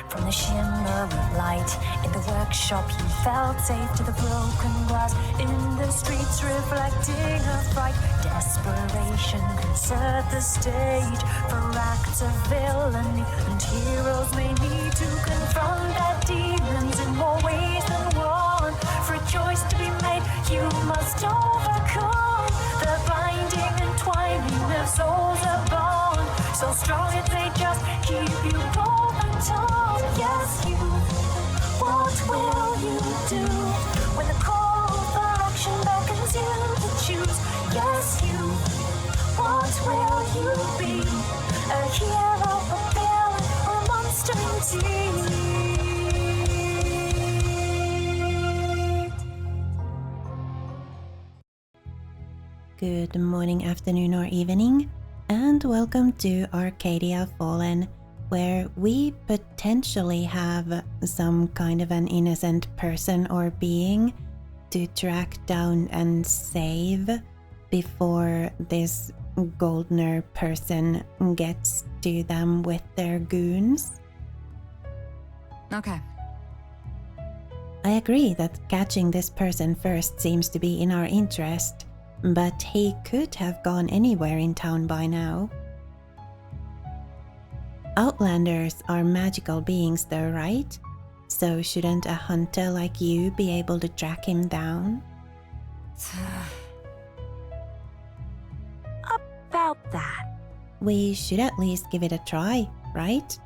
from the shimmer of light. In the workshop he felt safe to the broken glass. In the streets reflecting a fright. Desperation can set the stage for acts of villainy. And heroes may need to confront their demons in more ways than one. For a choice to be made, you must overcome the binding and twining of souls are bound. So strong if they just keep you both on top. Yes, you. What will you do when the call for action beckons you to choose? Yes, you. What will you be? A hero, a villain, or a monster indeed? Good morning, afternoon, or evening, and welcome to Arcadia Fallen, where we potentially have some kind of an innocent person or being to track down and save before this Goldner person gets to them with their goons. Okay. I agree that catching this person first seems to be in our interest, but he could have gone anywhere in town by now. Outlanders are magical beings though, right? So shouldn't a hunter like you be able to track him down? About that. We should at least give it a try, right?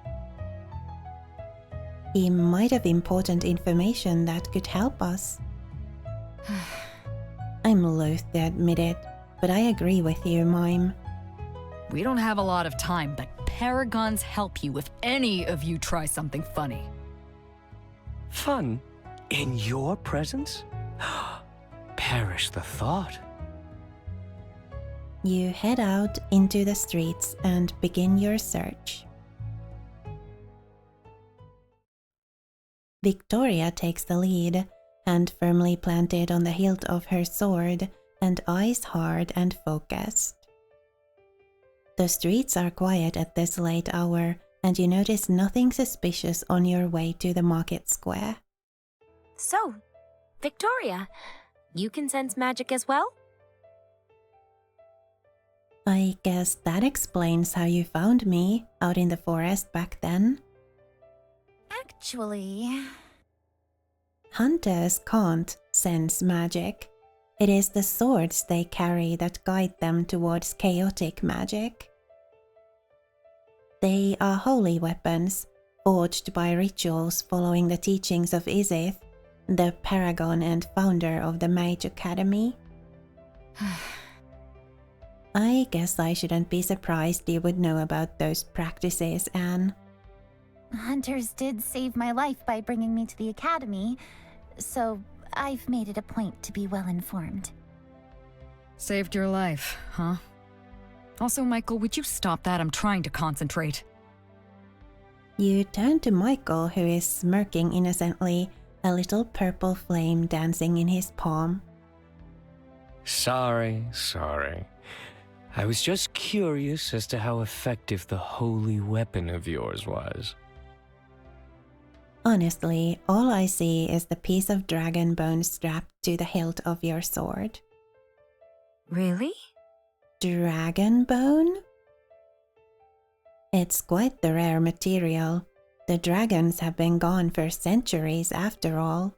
He might have important information that could help us. I'm loath to admit it, but I agree with you, Mime. We don't have a lot of time, but paragons help you if any of you try something funny. Fun? In your presence? Perish the thought. You head out into the streets and begin your search. Victoria takes the lead, hand firmly planted on the hilt of her sword and eyes hard and focused. The streets are quiet at this late hour, and you notice nothing suspicious on your way to the market square. So, Victoria, you can sense magic as well? I guess that explains how you found me out in the forest back then. Actually... Hunters can't sense magic. It is the swords they carry that guide them towards chaotic magic. They are holy weapons, forged by rituals following the teachings of Izith, the paragon and founder of the Mage Academy. I guess I shouldn't be surprised you would know about those practices, Anne. Hunters did save my life by bringing me to the academy, so I've made it a point to be well informed. Saved your life, huh? Also, Michael, would you stop that? I'm trying to concentrate. You turn to Michael, who is smirking innocently, a little purple flame dancing in his palm. Sorry. I was just curious as to how effective the holy weapon of yours was. Honestly, all I see is the piece of dragon bone strapped to the hilt of your sword. Really? Dragon bone? It's quite the rare material. The dragons have been gone for centuries after all.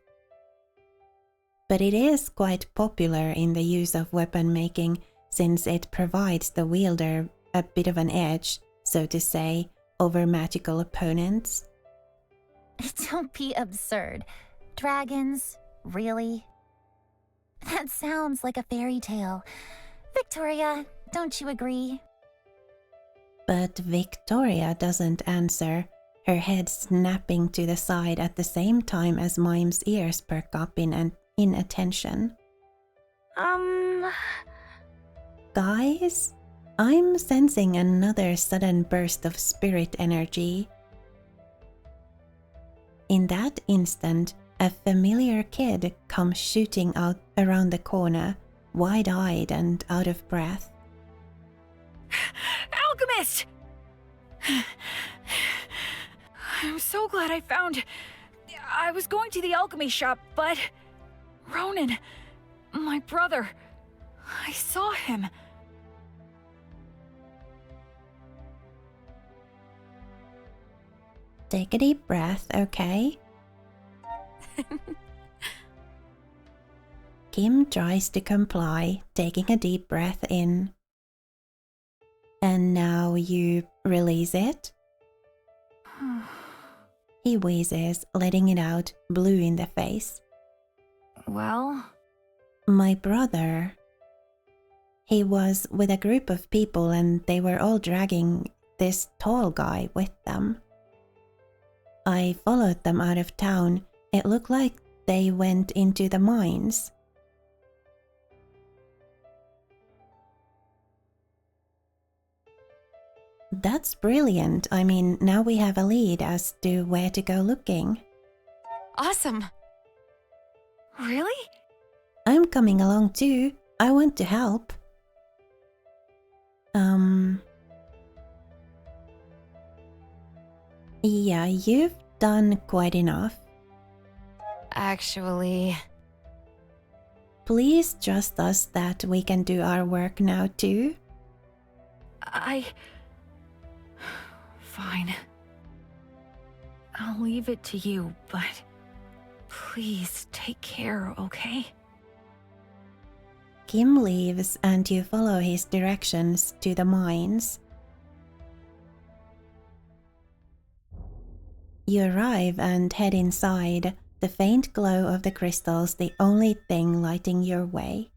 But it is quite popular in the use of weapon making, since it provides the wielder a bit of an edge, so to say, over magical opponents. Don't be absurd. Dragons? Really? That sounds like a fairy tale. Victoria, don't you agree? But Victoria doesn't answer, her head snapping to the side at the same time as Mime's ears perk up in attention. Guys, I'm sensing another sudden burst of spirit energy. In that instant, a familiar kid comes shooting out around the corner, wide-eyed and out of breath. Alchemist! I'm so glad I found... I was going to the alchemy shop, but... Ronan, my brother... I saw him. Take a deep breath, okay? Kim tries to comply, taking a deep breath in. And now you release it? He wheezes, letting it out, blue in the face. Well? My brother. He was with a group of people and they were all dragging this tall guy with them. I followed them out of town. It looked like they went into the mines. That's brilliant. I mean, now we have a lead as to where to go looking. Awesome. Really? I'm coming along too. I want to help. Yeah, you've done quite enough. Actually... Please trust us that we can do our work now too. Fine. I'll leave it to you, but... Please take care, okay? Kim leaves and you follow his directions to the mines. You arrive and head inside, the faint glow of the crystals the only thing lighting your way.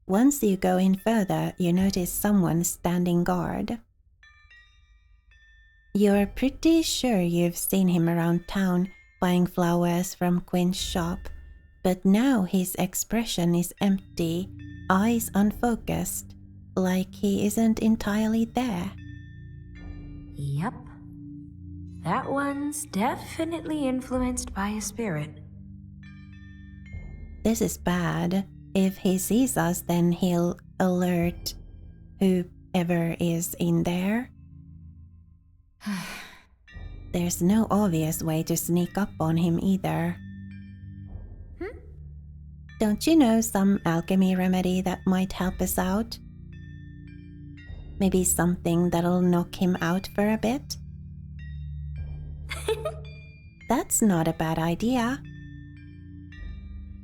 Once you go in further, you notice someone standing guard. You're pretty sure you've seen him around town buying flowers from Quinn's shop, but now his expression is empty, eyes unfocused, like he isn't entirely there. Yep. That one's definitely influenced by a spirit. This is bad. If he sees us, then he'll alert whoever is in there. There's no obvious way to sneak up on him either. Don't you know some alchemy remedy that might help us out? Maybe something that'll knock him out for a bit? That's not a bad idea.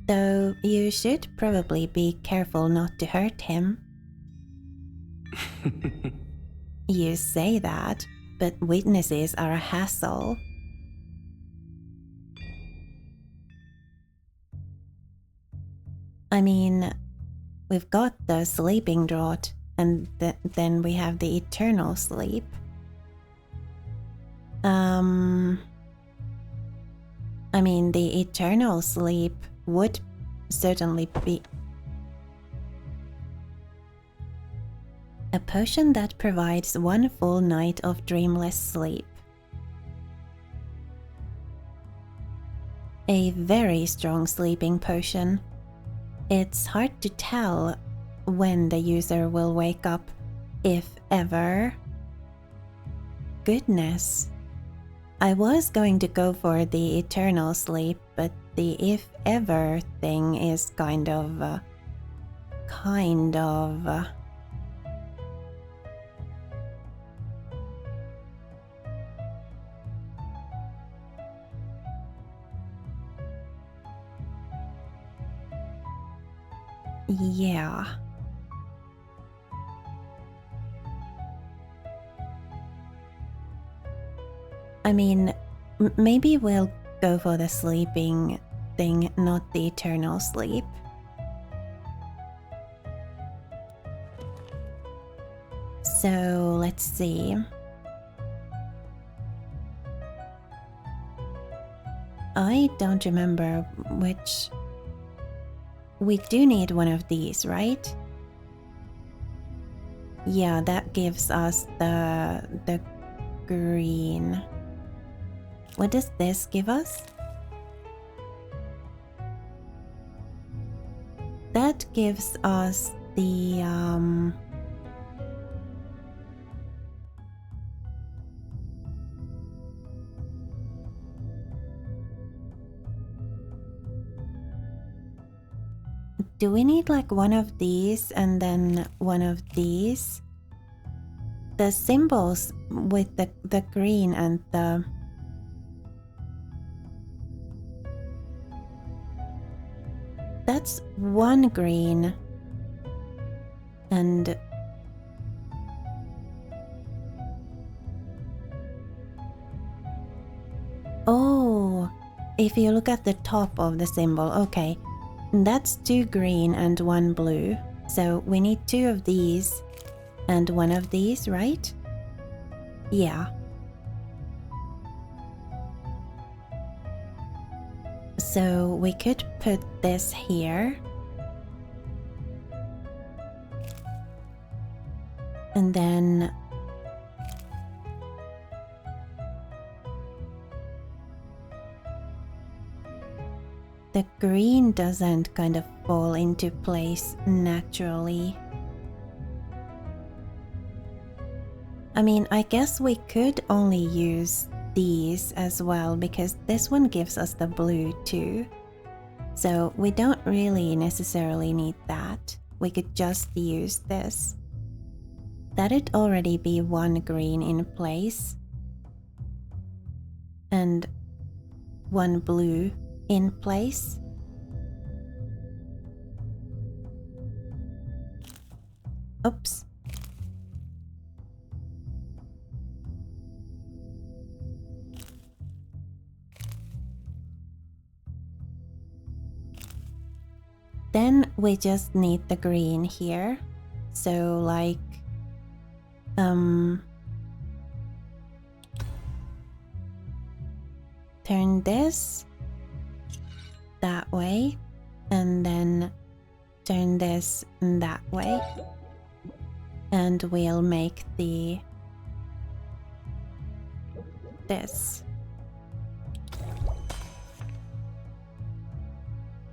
Though you should probably be careful not to hurt him. You say that, but witnesses are a hassle. I mean, we've got the sleeping draught, and then we have the eternal sleep. I mean, the eternal sleep would certainly be a potion that provides one full night of dreamless sleep. A very strong sleeping potion. It's hard to tell when the user will wake up, if ever. Goodness. I was going to go for the eternal sleep, but the if ever thing is kind of... Yeah. I mean, maybe we'll go for the sleeping thing, not the eternal sleep. So, let's see. I don't remember which... We do need one of these, right? Yeah, that gives us the green. What does this give us? That gives us the Do we need like one of these and then one of these? The symbols with the green and the... That's one green. And... Oh, if you look at the top of the symbol, okay. That's 2 green and 1 blue. So we need 2 of these and 1 of these, right? Yeah. So we could put this here. And then the green doesn't kind of fall into place naturally. I mean, I guess we could only use these as well because this one gives us the blue too. So we don't really necessarily need that. We could just use this. That'd already be 1 green in place. And 1 blue in place. Oops. Then we just need the green here. So like turn this that way and then turn this that way, and we'll make this,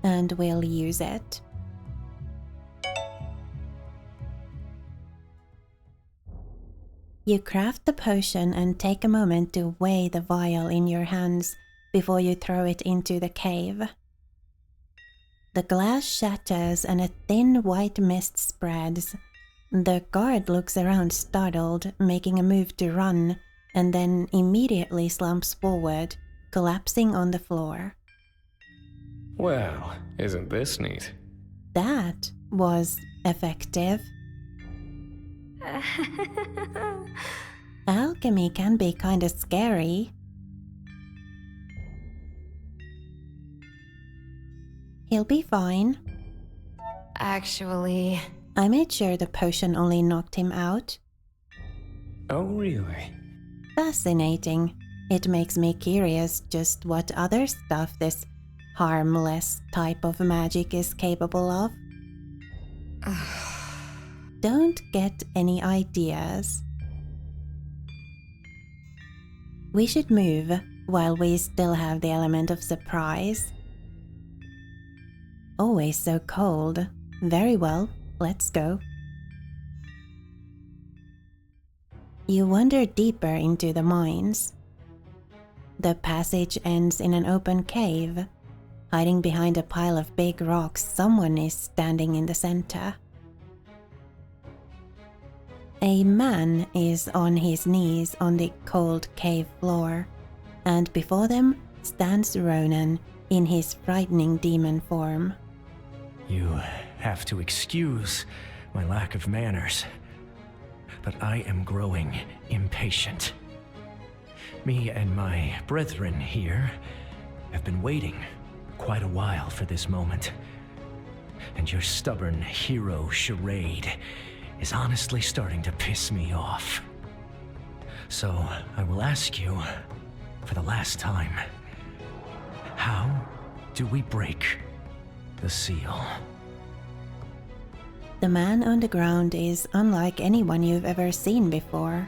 and we'll use it. You craft the potion and take a moment to weigh the vial in your hands before you throw it into the cave. The glass shatters and a thin white mist spreads. The guard looks around startled, making a move to run, and then immediately slumps forward, collapsing on the floor. Well, isn't this neat? That was effective. Alchemy can be kinda scary. He'll be fine. Actually... I made sure the potion only knocked him out. Oh, really? Fascinating. It makes me curious just what other stuff this harmless type of magic is capable of. Don't get any ideas. We should move while we still have the element of surprise. Always so cold. Very well, let's go. You wander deeper into the mines. The passage ends in an open cave. Hiding behind a pile of big rocks, someone is standing in the center. A man is on his knees on the cold cave floor, and before them stands Ronan in his frightening demon form. You have to excuse my lack of manners, but I am growing impatient. Me and my brethren here have been waiting quite a while for this moment, and your stubborn hero charade is honestly starting to piss me off. So I will ask you for the last time, how do we break the seal? The man on the ground is unlike anyone you've ever seen before.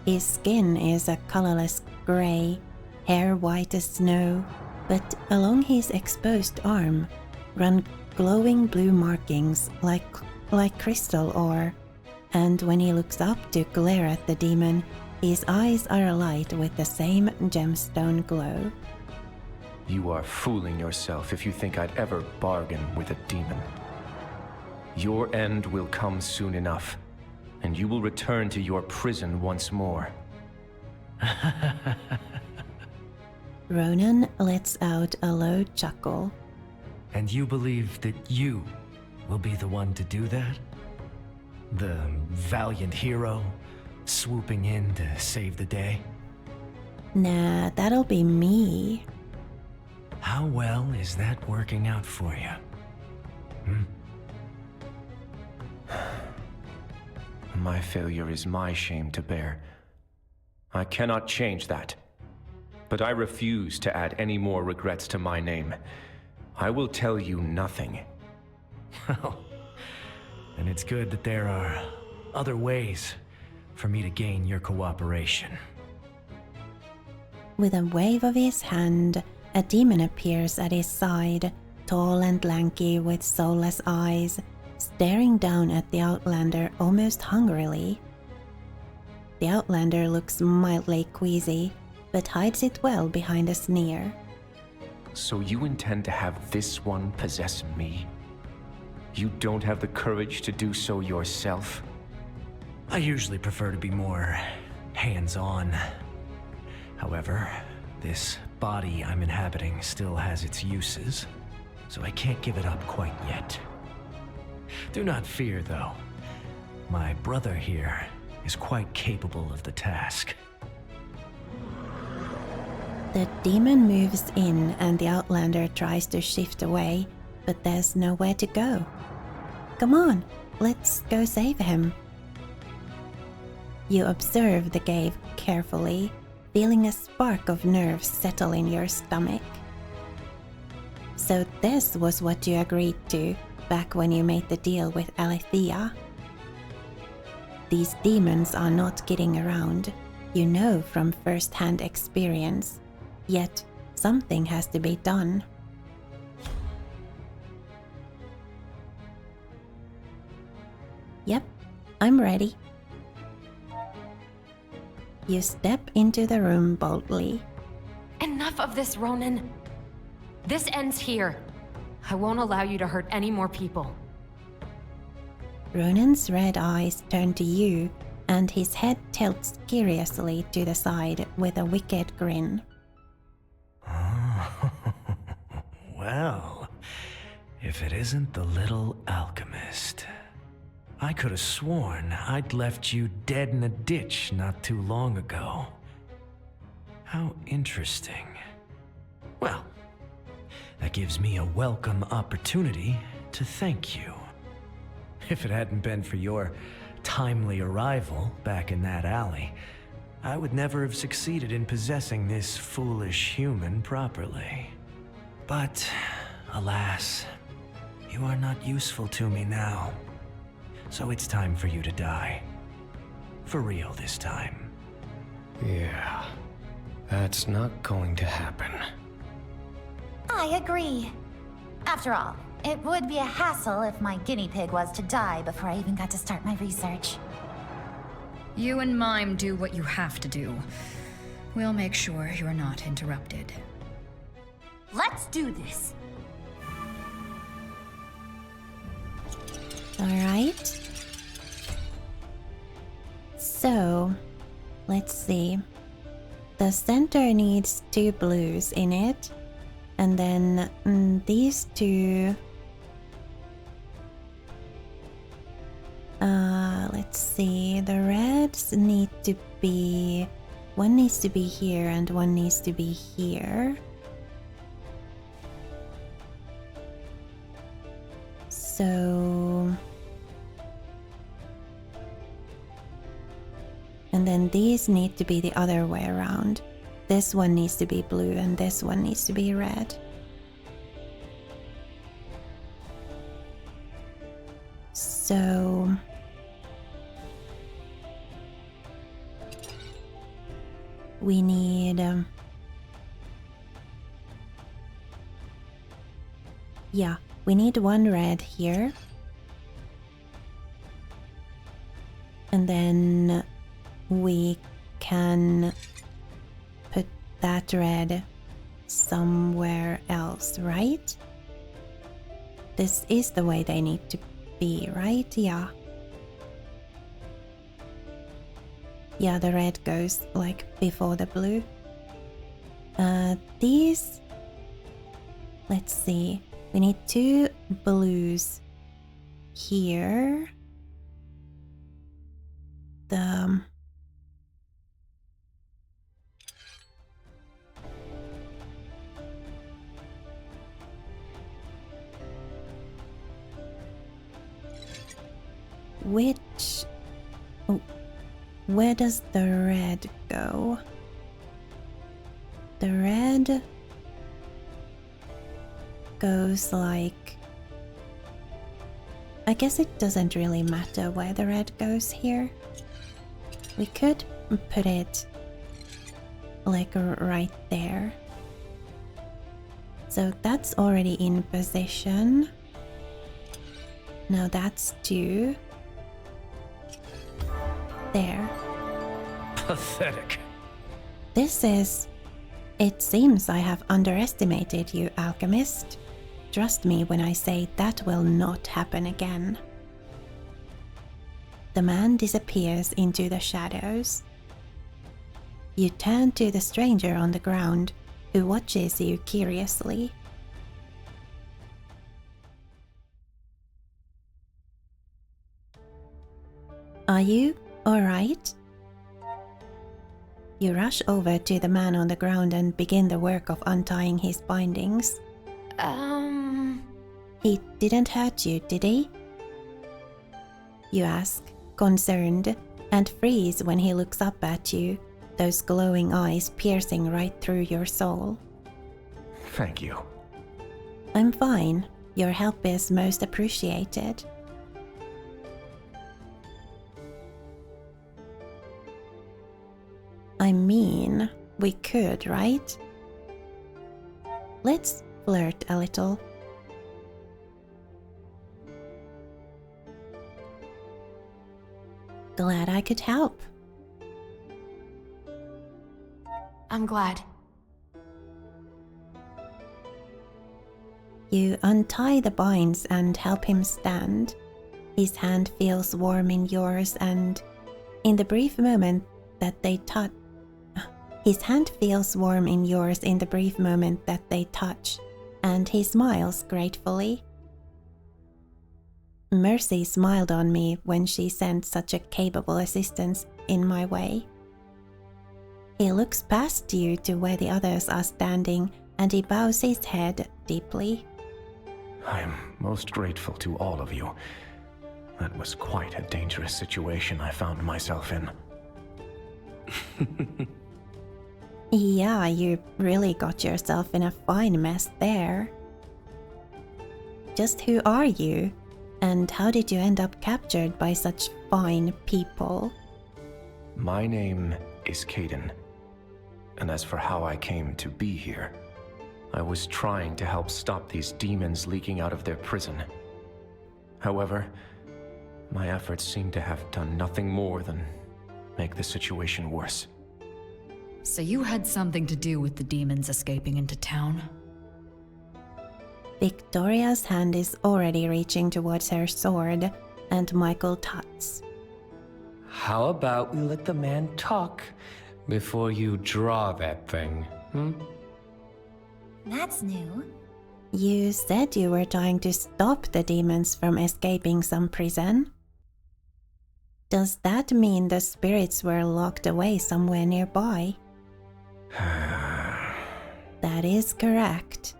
His skin is a colorless gray, hair white as snow, but along his exposed arm run glowing blue markings like crystal ore, and when he looks up to glare at the demon, his eyes are alight with the same gemstone glow. You are fooling yourself if you think I'd ever bargain with a demon. Your end will come soon enough, and you will return to your prison once more. Ronan lets out a low chuckle. And you believe that you will be the one to do that? The valiant hero swooping in to save the day? Nah, that'll be me. How well is that working out for you? My failure is my shame to bear. I cannot change that. But I refuse to add any more regrets to my name. I will tell you nothing. Well, then it's good that there are other ways for me to gain your cooperation. With a wave of his hand, a demon appears at his side, tall and lanky with soulless eyes, staring down at the Outlander almost hungrily. The Outlander looks mildly queasy, but hides it well behind a sneer. So you intend to have this one possess me? You don't have the courage to do so yourself? I usually prefer to be more hands-on. However, this body I'm inhabiting still has its uses, so I can't give it up quite yet. Do not fear, though. My brother here is quite capable of the task. The demon moves in and the Outlander tries to shift away, but there's nowhere to go. Come on, let's go save him. You observe the cave carefully, feeling a spark of nerves settle in your stomach. So this was what you agreed to back when you made the deal with Alethea. These demons are not kidding around, you know from first-hand experience. Yet, something has to be done. Yep, I'm ready. You step into the room boldly. Enough of this, Ronan. This ends here. I won't allow you to hurt any more people. Ronan's red eyes turn to you, and his head tilts curiously to the side with a wicked grin. Well, if it isn't the little alchemist. I could have sworn I'd left you dead in a ditch not too long ago. How interesting. Well, that gives me a welcome opportunity to thank you. If it hadn't been for your timely arrival back in that alley, I would never have succeeded in possessing this foolish human properly. But, alas, you are not useful to me now. So it's time for you to die. For real this time. Yeah, that's not going to happen. I agree. After all, it would be a hassle if my guinea pig was to die before I even got to start my research. You and Mime do what you have to do. We'll make sure you're not interrupted. Let's do this. Alright. So, let's see. The center needs 2 blues in it. And then these 2... let's see. The reds need to be... One needs to be here and one needs to be here. So... And then these need to be the other way around. This one needs to be blue and this one needs to be red. So... We need... yeah, we need 1 red here. And then we can put that red somewhere else, right? This is the way they need to be, right? Yeah. Yeah, the red goes like before the blue. These... Let's see. We need 2 blues here. Which... Oh, where does the red go? The red goes like... I guess it doesn't really matter where the red goes here. We could put it like right there. So that's already in position. Now that's 2. There. Pathetic. This is... It seems I have underestimated you, alchemist. Trust me when I say that will not happen again. The man disappears into the shadows. You turn to the stranger on the ground, who watches you curiously. Are you alright? You rush over to the man on the ground and begin the work of untying his bindings. He didn't hurt you, did he? You ask, concerned, and freeze when he looks up at you, those glowing eyes piercing right through your soul. Thank you. I'm fine. Your help is most appreciated. I mean, we could, right? Let's flirt a little. Glad I could help. I'm glad. You untie the binds and help him stand. His hand feels warm in yours, and in the brief moment that they touch, his hand feels warm in yours in the brief moment that they touch, and he smiles gratefully. Mercy smiled on me when she sent such a capable assistance in my way. He looks past you to where the others are standing, and he bows his head deeply. I am most grateful to all of you. That was quite a dangerous situation I found myself in. Yeah, you really got yourself in a fine mess there. Just who are you? And how did you end up captured by such fine people? My name is Caden. And as for how I came to be here, I was trying to help stop these demons leaking out of their prison. However, my efforts seem to have done nothing more than make the situation worse. So you had something to do with the demons escaping into town? Victoria's hand is already reaching towards her sword, and Michael tuts. How about we let the man talk before you draw that thing, That's new. You said you were trying to stop the demons from escaping some prison. Does that mean the spirits were locked away somewhere nearby? That is correct.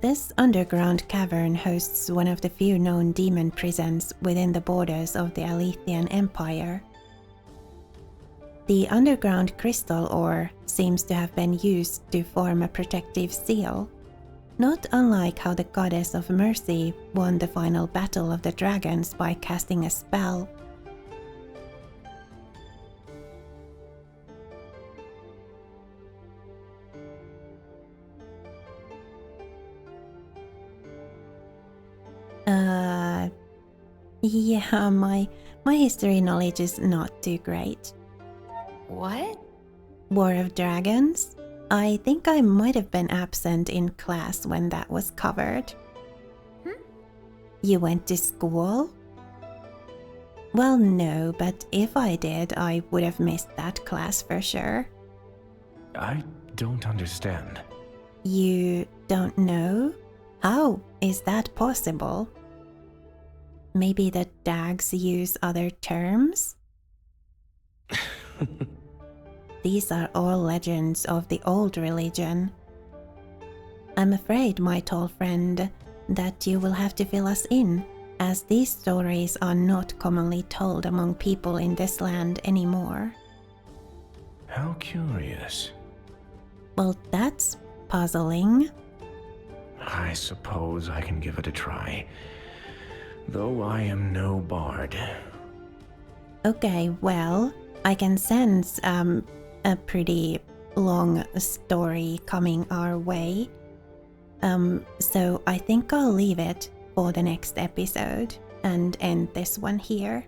This underground cavern hosts one of the few known demon prisons within the borders of the Alethian Empire. The underground crystal ore seems to have been used to form a protective seal, not unlike how the goddess of mercy won the final battle of the dragons by casting a spell. Yeah, my history knowledge is not too great. What? War of Dragons? I think I might have been absent in class when that was covered. You went to school? Well, no, but if I did, I would have missed that class for sure. I don't understand. You don't know? How is that possible? Maybe the Dags use other terms? These are all legends of the old religion. I'm afraid, my tall friend, that you will have to fill us in, as these stories are not commonly told among people in this land anymore. How curious. Well, that's puzzling. I suppose I can give it a try. Though I am no bard. Okay, well, I can sense a pretty long story coming our way. So I think I'll leave it for the next episode and end this one here.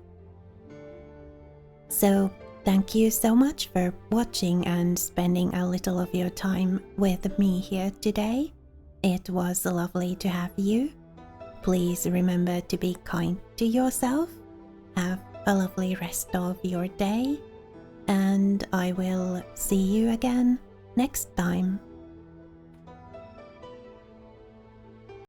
So thank you so much for watching and spending a little of your time with me here today. It was lovely to have you. Please remember to be kind to yourself. Have a lovely rest of your day. And I will see you again next time.